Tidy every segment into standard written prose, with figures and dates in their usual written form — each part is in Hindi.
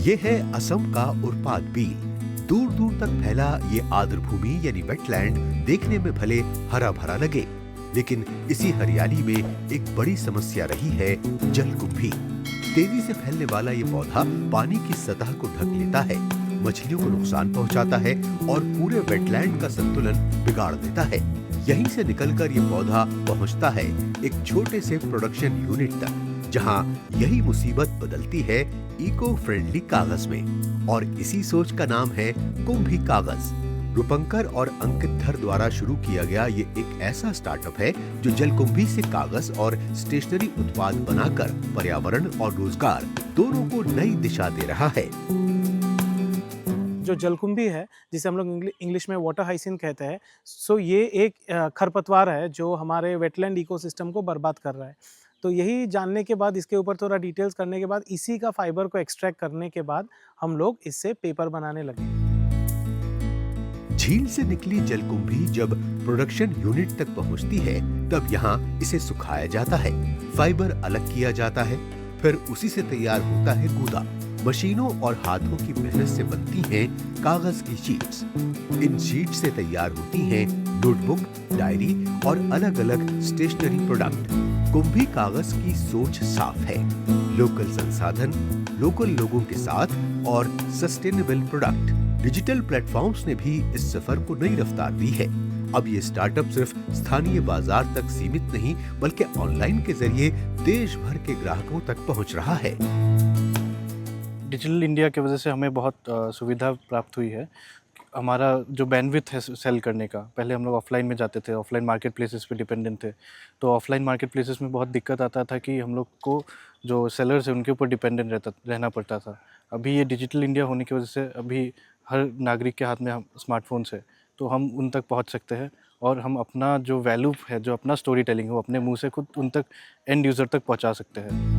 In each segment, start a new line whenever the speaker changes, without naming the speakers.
ये है असम का उरपाद बील। दूर दूर तक फैला ये आर्द्रभूमि यानी वेटलैंड देखने में भले हरा भरा लगे, लेकिन इसी हरियाली में एक बड़ी समस्या रही है जलकुंभी। तेजी से फैलने वाला ये पौधा पानी की सतह को ढक लेता है, मछलियों को नुकसान पहुंचाता है और पूरे वेटलैंड का संतुलन बिगाड़ देता है। यहीं से निकलकर ये पौधा पहुंचता है एक छोटे से प्रोडक्शन यूनिट तक, जहां यही मुसीबत बदलती है इको फ्रेंडली कागज में। और इसी सोच का नाम है कुंभी कागज। रूपंकर और अंकित धर द्वारा शुरू किया गया ये एक ऐसा स्टार्टअप है जो जलकुंभी से कागज और स्टेशनरी उत्पाद बनाकर पर्यावरण और रोजगार दोनों को नई दिशा दे रहा है।
जो जलकुंभी है, जिसे हम लोग इंग्लिश में वाटर हाइसिंथ कहते हैं, सो ये एक खरपतवार है जो हमारे वेटलैंड इकोसिस्टम को बर्बाद कर रहा है। तो यही जानने के बाद, इसके ऊपर थोड़ा डिटेल्स करने के बाद, इसी का फाइबर को एक्सट्रैक्ट करने के बाद हम लोग इससे पेपर बनाने लगे।
झील से निकली जलकुंभी जब प्रोडक्शन यूनिट तक पहुंचती है, तब यहाँ इसे सुखाया जाता है, फाइबर अलग किया जाता है, फिर उसी से तैयार होता है गूदा। मशीनों और हाथों की मेहनत से बनती हैं कागज की शीट्स। इन शीट से तैयार होती हैं नोटबुक, डायरी और अलग-अलग स्टेशनरी प्रोडक्ट। कुंभी कागज की सोच साफ है, लोकल संसाधन, लोकल लोगों के साथ और सस्टेनेबल प्रोडक्ट। डिजिटल प्लेटफॉर्म्स ने भी इस सफर को नई रफ्तार दी है। अब ये स्टार्टअप सिर्फ स्थानीय बाजार तक सीमित नहीं, बल्कि ऑनलाइन के जरिए देश भर के ग्राहकों तक पहुंच रहा है।
डिजिटल इंडिया की वजह से हमें बहुत सुविधा प्राप्त हुई है। हमारा जो बैंडविड्थ है सेल करने का, पहले हम लोग ऑफलाइन में जाते थे, ऑफलाइन मार्केट प्लेसेस पे डिपेंडेंट थे। तो ऑफलाइन मार्केट प्लेसेस में बहुत दिक्कत आता था कि हम लोग को जो सेलर्स हैं उनके ऊपर डिपेंडेंट रहना पड़ता था। अभी ये डिजिटल इंडिया होने की वजह से अभी हर नागरिक के हाथ में हम स्मार्टफोन्स है, तो हम उन तक पहुंच सकते हैं और हम अपना जो वैल्यू है, जो अपना स्टोरी टेलिंग है, वो अपने मुंह से खुद उन तक एंड यूज़र तक पहुंचा सकते हैं।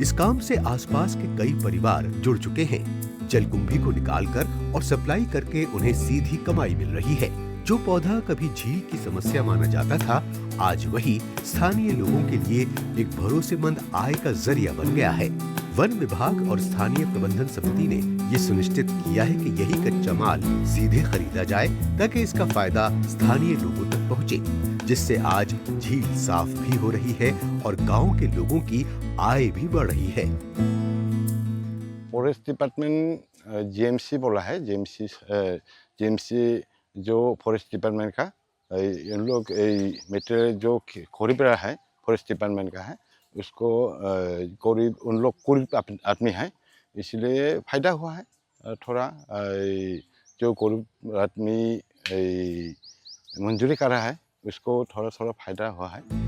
इस काम से आसपास के कई परिवार जुड़ चुके हैं। जलकुंभी को निकालकर और सप्लाई करके उन्हें सीधी कमाई मिल रही है। जो पौधा कभी झील की समस्या माना जाता था, आज वही स्थानीय लोगों के लिए एक भरोसेमंद आय का जरिया बन गया है। वन विभाग और स्थानीय प्रबंधन समिति ने ये सुनिश्चित किया है कि यही कच्चा माल सीधे खरीदा जाए, ताकि इसका फायदा स्थानीय लोगों तक पहुँचे, जिससे आज झील साफ भी हो रही है और गांव के लोगों की आय भी बढ़ रही है।
फॉरेस्ट डिपार्टमेंट जीएमसी बोला है, जीएमसी जो फॉरेस्ट डिपार्टमेंट का इन लोग मटेरियल जो खरीद रहा है फॉरेस्ट डिपार्टमेंट का है, उसको गरीब उन लोग गरीब आदमी है, इसलिए फायदा हुआ है थोड़ा। जो गरीब आदमी मंजूरी कर रहा है, उसको थोड़ा थोड़ा फायदा हुआ है।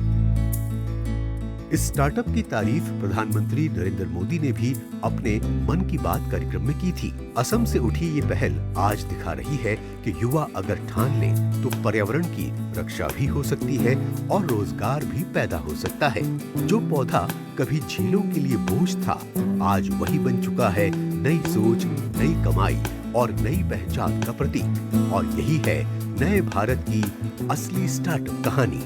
इस स्टार्टअप की तारीफ प्रधानमंत्री नरेंद्र मोदी ने भी अपने मन की बात कार्यक्रम में की थी। असम से उठी ये पहल आज दिखा रही है कि युवा अगर ठान लें तो पर्यावरण की रक्षा भी हो सकती है और रोजगार भी पैदा हो सकता है। जो पौधा कभी झीलों के लिए बोझ था, आज वही बन चुका है नई सोच, नई कमाई और नई पहचान का प्रतीक। और यही है नए भारत की असली स्टार्टअप कहानी।